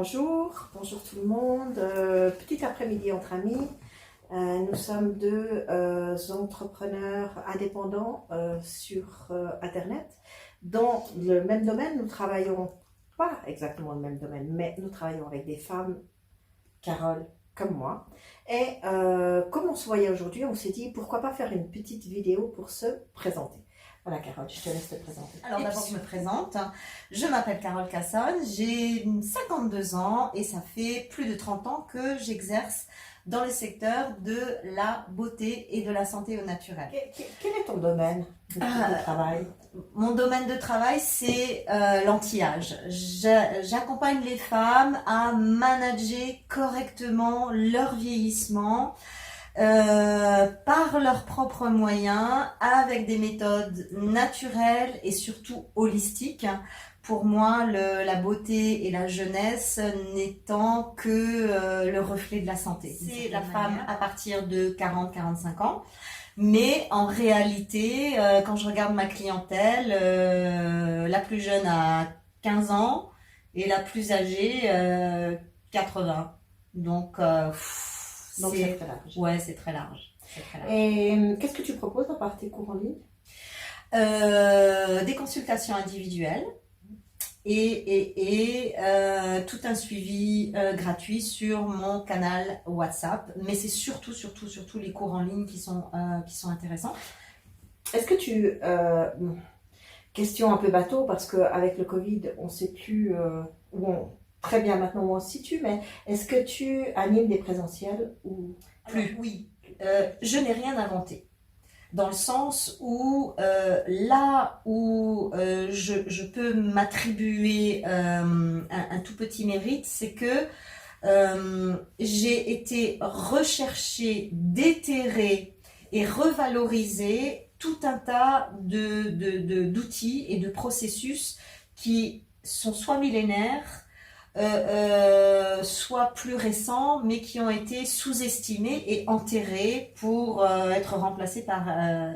Bonjour tout le monde. Petit après-midi entre amis. Nous sommes deux entrepreneurs indépendants sur Internet. Dans le même domaine, nous travaillons, pas exactement le même domaine, mais nous travaillons avec des femmes, Carole, comme moi. Et comme on se voyait aujourd'hui, on s'est dit pourquoi pas faire une petite vidéo pour se présenter. Voilà Carole, je te laisse te présenter. Alors d'abord je me présente, je m'appelle Carole Cassonne, j'ai 52 ans et ça fait plus de 30 ans que j'exerce dans le secteur de la beauté et de la santé au naturel. Quel est ton domaine de travail? Mon domaine de travail c'est l'anti-âge. J'accompagne les femmes à manager correctement leur vieillissement, par leurs propres moyens, avec des méthodes naturelles et surtout holistiques. Pour moi, la beauté et la jeunesse n'étant que le reflet de la santé. C'est la femme à partir de 40-45 ans. Mais en réalité, quand je regarde ma clientèle, la plus jeune a 15 ans et la plus âgée 80. Donc c'est très large. Ouais, c'est très large. Et qu'est-ce que tu proposes à part tes cours en ligne? Des consultations individuelles et tout un suivi gratuit sur mon canal WhatsApp. Mais c'est surtout les cours en ligne qui sont intéressants. Est-ce que tu... question un peu bateau, parce qu'avec le Covid, on ne sait plus où on... Très bien, maintenant où on se situe, mais est-ce que tu animes des présentiels ou plus? Oui, je n'ai rien inventé. Dans le sens où là où je peux m'attribuer un tout petit mérite, c'est que j'ai été rechercher, déterrer et revaloriser tout un tas d'outils et de processus qui sont soit millénaires, soit plus récents, mais qui ont été sous-estimés et enterrés pour être remplacés par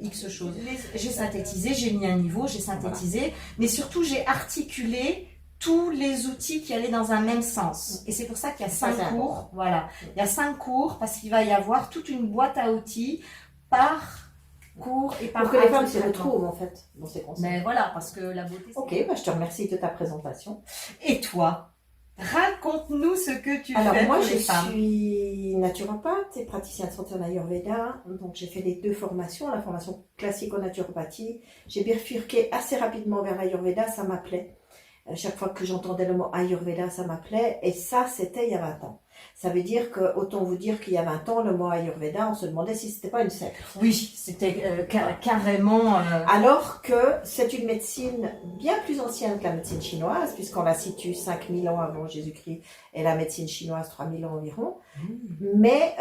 X choses. J'ai synthétisé, j'ai mis un niveau, j'ai synthétisé, voilà. Mais surtout j'ai articulé tous les outils qui allaient dans un même sens. Et c'est pour ça qu'il y a 5 cours. Voilà, il y a 5 cours parce qu'il va y avoir toute une boîte à outils par cours et par pour que les femmes se retrouvent en fait dans ces conseils. Mais voilà, parce que la beauté. Ok, bah, je te remercie de ta présentation. Et toi? Raconte-nous ce que tu fais pour les femmes. Alors moi je femmes. suis naturopathe et praticien de santé en Ayurveda, donc j'ai fait les 2 formations, la formation classique en naturopathie. J'ai bifurqué assez rapidement vers l'Ayurveda, ça m'appelait. Chaque fois que j'entendais le mot Ayurveda, ça m'appelait, et ça c'était il y a 20 ans. Ça veut dire que, autant vous dire qu'il y a 20 ans, le mot Ayurveda, on se demandait si c'était pas une secte. Oui, c'était carrément... Alors que c'est une médecine bien plus ancienne que la médecine chinoise, puisqu'on la situe 5000 ans avant Jésus-Christ, et la médecine chinoise 3000 ans environ, mais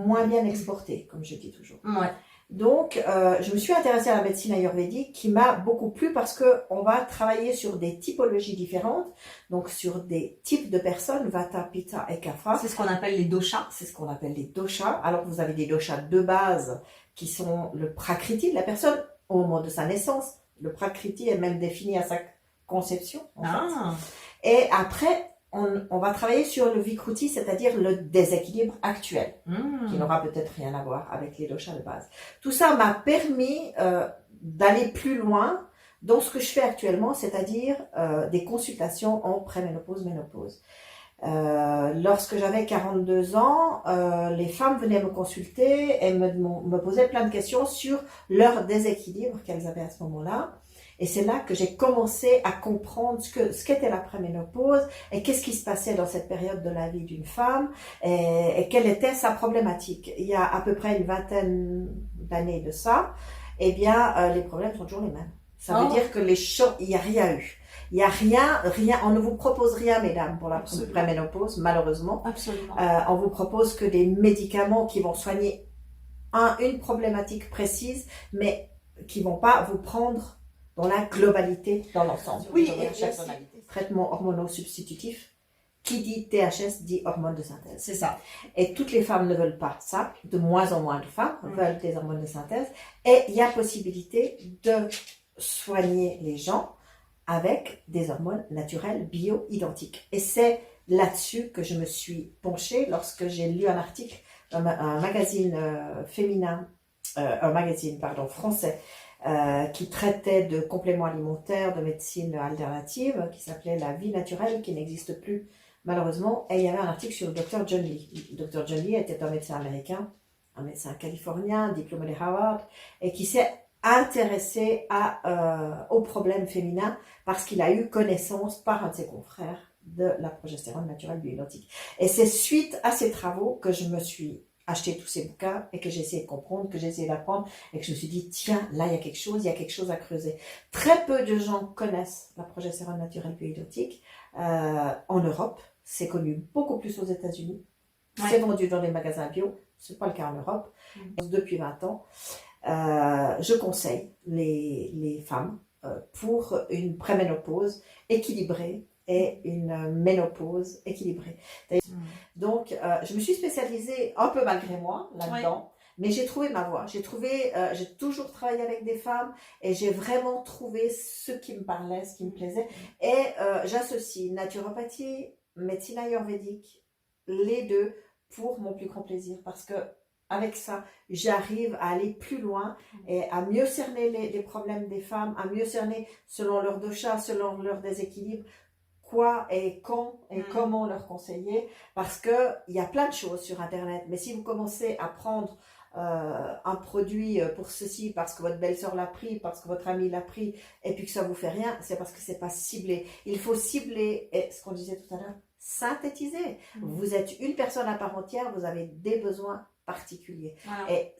moins bien exportée, comme je dis toujours. Ouais. Donc, je me suis intéressée à la médecine ayurvédique qui m'a beaucoup plu parce qu'on va travailler sur des typologies différentes, donc sur des types de personnes, Vata, Pitta et Kapha. C'est ce qu'on appelle les doshas. C'est ce qu'on appelle les doshas. Alors, vous avez des doshas de base qui sont le prakriti de la personne au moment de sa naissance. Le prakriti est même défini à sa conception. En fait. Et après, on va travailler sur le vikruti, c'est-à-dire le déséquilibre actuel, qui n'aura peut-être rien à voir avec les doshas de base. Tout ça m'a permis d'aller plus loin dans ce que je fais actuellement, c'est-à-dire des consultations en préménopause, ménopause. Lorsque j'avais 42 ans, les femmes venaient me consulter et me posaient plein de questions sur leur déséquilibre qu'elles avaient à ce moment-là. Et c'est là que j'ai commencé à comprendre ce qu'était la préménopause et qu'est-ce qui se passait dans cette période de la vie d'une femme et quelle était sa problématique. Il y a à peu près une vingtaine d'années de ça, eh bien, les problèmes sont toujours les mêmes. Ça veut dire que il n'y a rien eu. Il n'y a rien, on ne vous propose rien, mesdames, pour la préménopause, malheureusement. Absolument. On vous propose que des médicaments qui vont soigner une problématique précise, mais qui ne vont pas vous prendre dans la globalité, dans l'ensemble. Oui, et traitement hormono-substitutif. Qui dit THS dit hormones de synthèse. C'est ça. Et toutes les femmes ne veulent pas ça. De moins en moins de femmes veulent des hormones de synthèse. Et il y a possibilité de soigner les gens avec des hormones naturelles bio-identiques. Et c'est là-dessus que je me suis penchée lorsque j'ai lu un article, un magazine féminin, un magazine, pardon, français, qui traitait de compléments alimentaires, de médecine alternative, qui s'appelait La vie naturelle, qui n'existe plus malheureusement. Et il y avait un article sur le docteur John Lee. Le docteur John Lee était un médecin américain, un médecin californien, diplômé de Harvard, et qui s'est intéressé aux problèmes féminins parce qu'il a eu connaissance par un de ses confrères de la progestérone naturelle bioidentique. Et c'est suite à ces travaux que je me suis acheté tous ces bouquins et que j'ai essayé de comprendre, que j'ai essayé d'apprendre et que je me suis dit, tiens, là, il y a quelque chose à creuser. Très peu de gens connaissent la progestérone naturelle bioidentique en Europe. C'est connu beaucoup plus aux États-Unis. Ouais. C'est vendu dans les magasins bio. C'est pas le cas en Europe. Depuis 20 ans. Je conseille les femmes pour une préménopause équilibrée et une ménopause équilibrée. Donc, je me suis spécialisée un peu malgré moi là-dedans, mais j'ai trouvé ma voie. J'ai toujours travaillé avec des femmes et j'ai vraiment trouvé ce qui me parlait, ce qui me plaisait. Et j'associe naturopathie, médecine ayurvédique, les deux pour mon plus grand plaisir parce que avec ça, j'arrive à aller plus loin et à mieux cerner les problèmes des femmes, à mieux cerner selon leur dosha, selon leur déséquilibre, quoi et quand et comment leur conseiller. Parce qu'il y a plein de choses sur Internet, mais si vous commencez à prendre un produit pour ceci parce que votre belle-sœur l'a pris, parce que votre ami l'a pris, et puis que ça vous fait rien, c'est parce que c'est pas ciblé. Il faut cibler, et ce qu'on disait tout à l'heure, synthétiser. Vous êtes une personne à part entière, vous avez des besoins particulier. Voilà. Et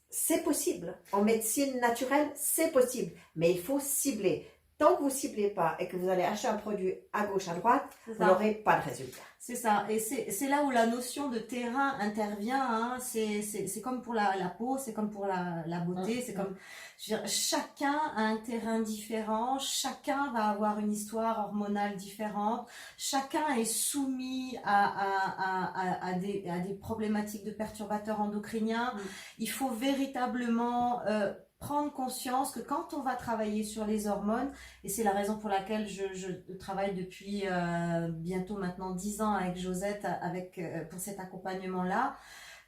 c'est possible. En médecine naturelle, c'est possible. Mais il faut cibler. Tant que vous ne ciblez pas et que vous allez acheter un produit à gauche, à droite, vous n'aurez pas de résultat. C'est ça. Et c'est là où la notion de terrain intervient. Hein. C'est comme pour la peau, c'est comme pour la beauté. C'est comme, je veux dire, chacun a un terrain différent. Chacun va avoir une histoire hormonale différente. Chacun est soumis à des problématiques de perturbateurs endocriniens. Il faut véritablement prendre conscience que quand on va travailler sur les hormones, et c'est la raison pour laquelle je travaille depuis bientôt maintenant 10 ans avec Josette pour cet accompagnement-là,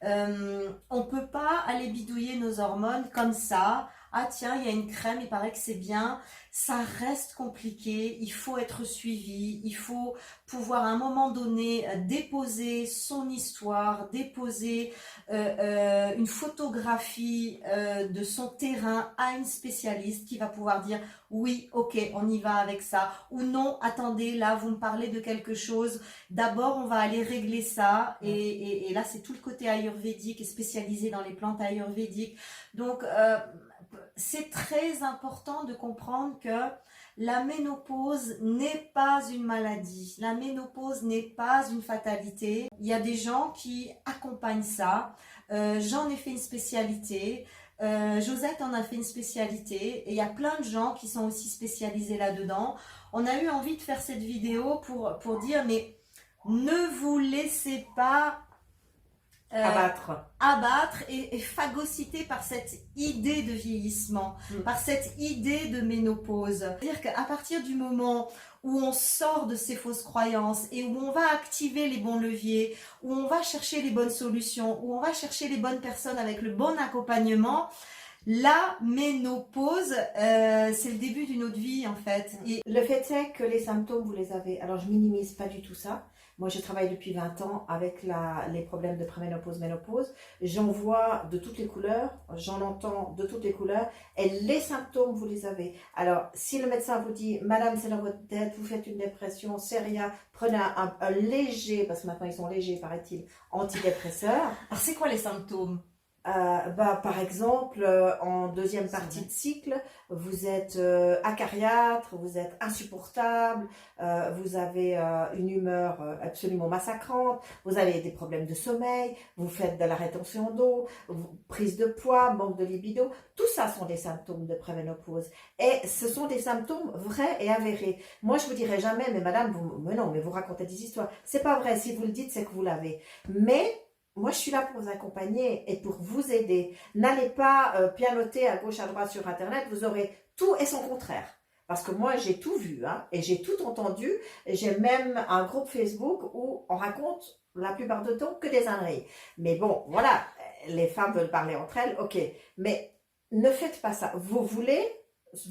on ne peut pas aller bidouiller nos hormones comme ça. Ah tiens, il y a une crème, il paraît que c'est bien. Ça reste compliqué, il faut être suivi, il faut pouvoir à un moment donné déposer son histoire, déposer une photographie de son terrain à une spécialiste qui va pouvoir dire oui, ok, on y va avec ça, ou non, attendez, là vous me parlez de quelque chose, d'abord on va aller régler ça, et là c'est tout le côté ayurvédique et spécialisé dans les plantes ayurvédiques. Donc c'est très important de comprendre que la ménopause n'est pas une maladie. La ménopause n'est pas une fatalité. Il y a des gens qui accompagnent ça. J'en ai fait une spécialité. Josette en a fait une spécialité. Et il y a plein de gens qui sont aussi spécialisés là-dedans. On a eu envie de faire cette vidéo pour dire, mais ne vous laissez pas abattre et phagocyté par cette idée de vieillissement, par cette idée de ménopause. C'est-à-dire qu'à partir du moment où on sort de ces fausses croyances et où on va activer les bons leviers, où on va chercher les bonnes solutions, où on va chercher les bonnes personnes avec le bon accompagnement, la ménopause, c'est le début d'une autre vie en fait. Et le fait est que les symptômes, vous les avez. Alors je minimise pas du tout ça. Moi, je travaille depuis 20 ans avec les problèmes de préménopause, ménopause. J'en vois de toutes les couleurs, j'en entends de toutes les couleurs, et les symptômes, vous les avez. Alors, si le médecin vous dit, madame, c'est dans votre tête, vous faites une dépression, c'est rien, prenez un léger, parce que maintenant ils sont légers, paraît-il, antidépresseur. Alors, c'est quoi les symptômes ? Par exemple, en deuxième partie de cycle, vous êtes acariâtre, vous êtes insupportable, vous avez une humeur absolument massacrante, vous avez des problèmes de sommeil, vous faites de la rétention d'eau, prise de poids, manque de libido. Tout ça sont des symptômes de préménopause. Et ce sont des symptômes vrais et avérés. Moi, je vous dirais jamais, mais madame, vous racontez des histoires. C'est pas vrai. Si vous le dites, c'est que vous l'avez. Mais moi, je suis là pour vous accompagner et pour vous aider. N'allez pas pianoter à gauche, à droite sur Internet. Vous aurez tout et son contraire. Parce que moi, j'ai tout vu, hein, et j'ai tout entendu. J'ai même un groupe Facebook où on raconte la plupart du temps que des âneries. Mais bon, voilà, les femmes veulent parler entre elles, ok. Mais ne faites pas ça. Vous voulez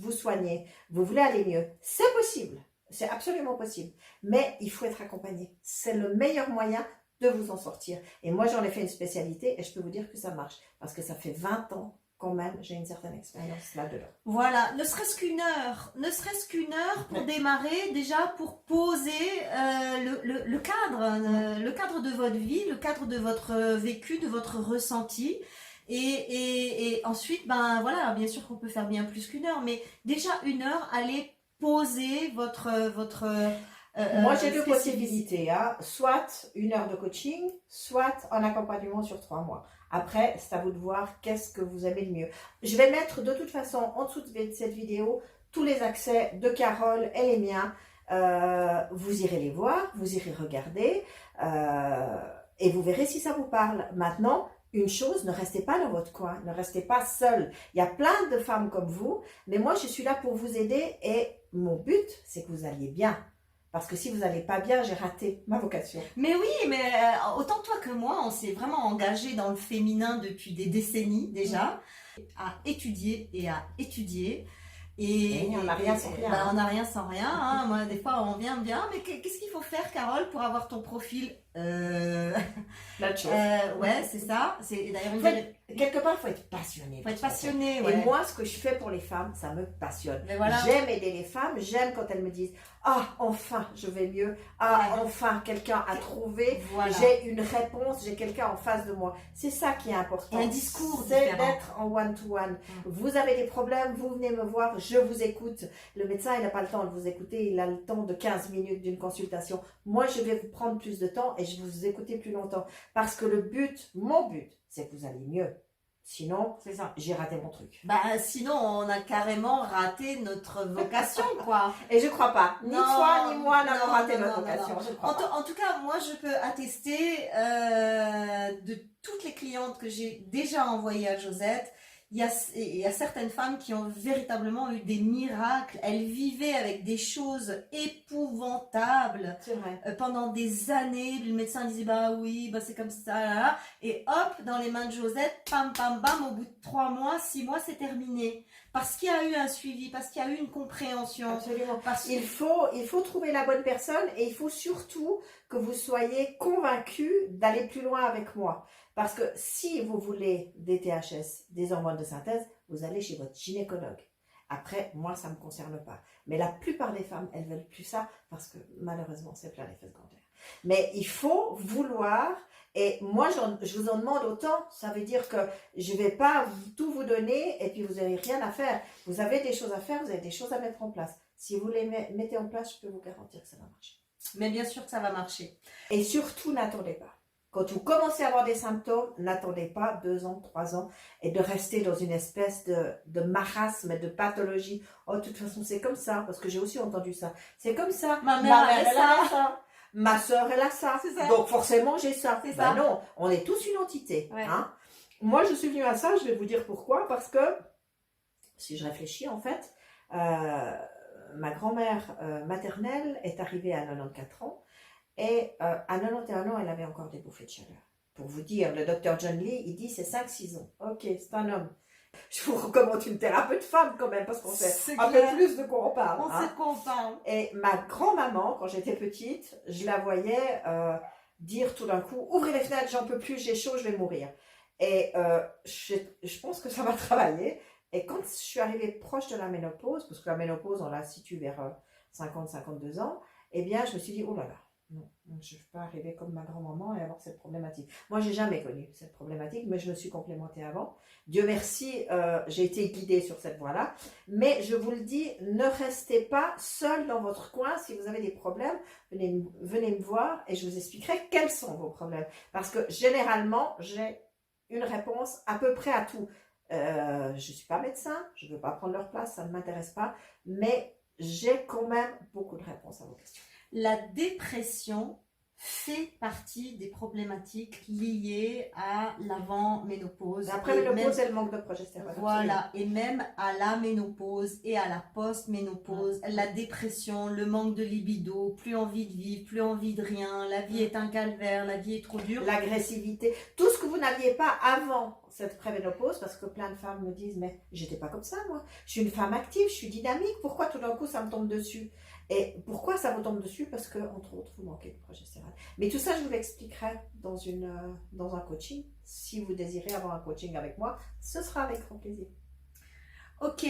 vous soigner, vous voulez aller mieux. C'est possible, c'est absolument possible. Mais il faut être accompagné. C'est le meilleur moyen de vous en sortir. Et moi, j'en ai fait une spécialité et je peux vous dire que ça marche. Parce que ça fait 20 ans quand même, j'ai une certaine expérience là-dedans. Voilà, ne serait-ce qu'une heure pour démarrer, déjà pour poser le cadre de votre vie, le cadre de votre vécu, de votre ressenti. Et ensuite, ben voilà, bien sûr qu'on peut faire bien plus qu'une heure, mais déjà une heure, allez poser votre moi, j'ai deux possibilités, hein. Soit une heure de coaching, soit un accompagnement sur 3 mois. Après, c'est à vous de voir qu'est-ce que vous aimez le mieux. Je vais mettre de toute façon en dessous de cette vidéo tous les accès de Carole et les miens. Vous irez les voir, vous irez regarder et vous verrez si ça vous parle. Maintenant, une chose, ne restez pas dans votre coin, ne restez pas seul. Il y a plein de femmes comme vous, mais moi, je suis là pour vous aider et mon but, c'est que vous alliez bien. Parce que si vous n'allez pas bien, j'ai raté ma vocation. Mais oui, mais autant toi que moi, on s'est vraiment engagé dans le féminin depuis des décennies déjà, à étudier et à étudier. Et on n'a rien sans rien. On n'a rien sans rien. Hein. Moi, des fois, on vient bien. Mais qu'est-ce qu'il faut faire, Carole, pour avoir ton profil L'autre chose. Ouais, c'est ça. C'est d'ailleurs quelque part, il faut être passionné. Faut être passionné, ouais. Et moi, ce que je fais pour les femmes, ça me passionne. Voilà. J'aime aider les femmes. J'aime quand elles me disent « Ah, enfin, je vais mieux. Ah, enfin, quelqu'un a trouvé. Voilà. J'ai une réponse. J'ai quelqu'un en face de moi. » C'est ça qui est important. Et un discours c'est différent. d'être en one-to-one. Vous avez des problèmes, vous venez me voir, je vous écoute. Le médecin, il n'a pas le temps de vous écouter. Il a le temps de 15 minutes d'une consultation. Moi, je vais vous prendre plus de temps et je vais vous écouter plus longtemps. Parce que le but, mon but, c'est que vous allez mieux. Sinon, c'est ça, j'ai raté mon truc. Bah, sinon, on a carrément raté notre vocation, quoi. Et je crois pas. Ni toi, ni moi n'avons raté notre vocation. En tout cas, moi, je peux attester de toutes les clientes que j'ai déjà envoyées à Josette. Il y a certaines femmes qui ont véritablement eu des miracles. Elles vivaient avec des choses épouvantables. C'est vrai. Pendant des années, le médecin disait bah oui, bah c'est comme ça, là, là. Et hop, dans les mains de Josette, pam pam bam, au bout de 3 mois, 6 mois, c'est terminé. Parce qu'il y a eu un suivi, parce qu'il y a eu une compréhension. Absolument. Il faut trouver la bonne personne et il faut surtout que vous soyez convaincu d'aller plus loin avec moi. Parce que si vous voulez des THS, des hormones de synthèse, vous allez chez votre gynécologue. Après, moi, ça ne me concerne pas. Mais la plupart des femmes, elles veulent plus ça parce que malheureusement, c'est plein d'effets secondaires. Mais il faut vouloir, et moi, je vous en demande autant. Ça veut dire que je ne vais pas tout vous donner et puis vous n'avez rien à faire. Vous avez des choses à faire, vous avez des choses à mettre en place. Si vous les mettez en place, je peux vous garantir que ça va marcher. Mais bien sûr que ça va marcher. Et surtout, n'attendez pas. Quand vous commencez à avoir des symptômes, n'attendez pas 2 ans, 3 ans et de rester dans une espèce de marasme, de pathologie. Oh, de toute façon, c'est comme ça, parce que j'ai aussi entendu ça. C'est comme ça. Ma mère elle a ça. Ma soeur, elle a ça. Donc, forcément, j'ai ça. Ben non, on est tous une entité. Ouais. Hein. Moi, je suis venue à ça, je vais vous dire pourquoi. Parce que, si je réfléchis, en fait, ma grand-mère maternelle est arrivée à 94 ans. Et à 91 ans, elle avait encore des bouffées de chaleur. Pour vous dire, le docteur John Lee, il dit c'est 5-6 ans. Ok, c'est un homme. Je vous recommande une thérapeute femme quand même, parce qu'on sait un peu plus de quoi on parle. On sait de quoi on parle. Et ma grand-maman, quand j'étais petite, je la voyais dire tout d'un coup, ouvrez les fenêtres, j'en peux plus, j'ai chaud, je vais mourir. Et je pense que ça va travailler. Et quand je suis arrivée proche de la ménopause, parce que la ménopause, on la situe vers 50-52 ans, eh bien, je me suis dit, oh là là. Non, je ne peux pas arriver comme ma grand-maman et avoir cette problématique. Moi, j'ai jamais connu cette problématique, mais je me suis complémentée avant. Dieu merci, j'ai été guidée sur cette voie-là. Mais je vous le dis, ne restez pas seul dans votre coin. Si vous avez des problèmes, venez me voir et je vous expliquerai quels sont vos problèmes. Parce que généralement, j'ai une réponse à peu près à tout. Je ne suis pas médecin, je ne veux pas prendre leur place, ça ne m'intéresse pas. Mais j'ai quand même beaucoup de réponses à vos questions. La dépression fait partie des problématiques liées à l'avant-ménopause. Après ménopause et le manque de progestérone. Voilà, et même à la ménopause et à la post-ménopause, la dépression, le manque de libido, plus envie de vivre, plus envie de rien, la vie est un calvaire, la vie est trop dure. L'agressivité, tout ce que vous n'aviez pas avant cette préménopause, parce que plein de femmes me disent, mais j'étais pas comme ça moi, je suis une femme active, je suis dynamique, pourquoi tout d'un coup ça me tombe dessus? Et pourquoi ça vous tombe dessus? Parce que, entre autres, vous manquez de progestérone. Mais tout ça, je vous l'expliquerai dans un coaching. Si vous désirez avoir un coaching avec moi, ce sera avec grand plaisir. Ok,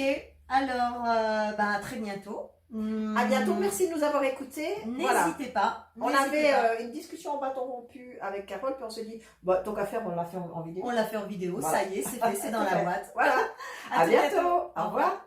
alors, à très bientôt. À bientôt, merci de nous avoir écoutés. N'hésitez pas. On avait une discussion en bâton rompu avec Carole, puis on se dit, tant qu'à faire, on l'a fait en vidéo. On l'a fait en vidéo, voilà. Ça y est, c'est fait, c'est dans la boîte. Voilà. À bientôt. Au revoir.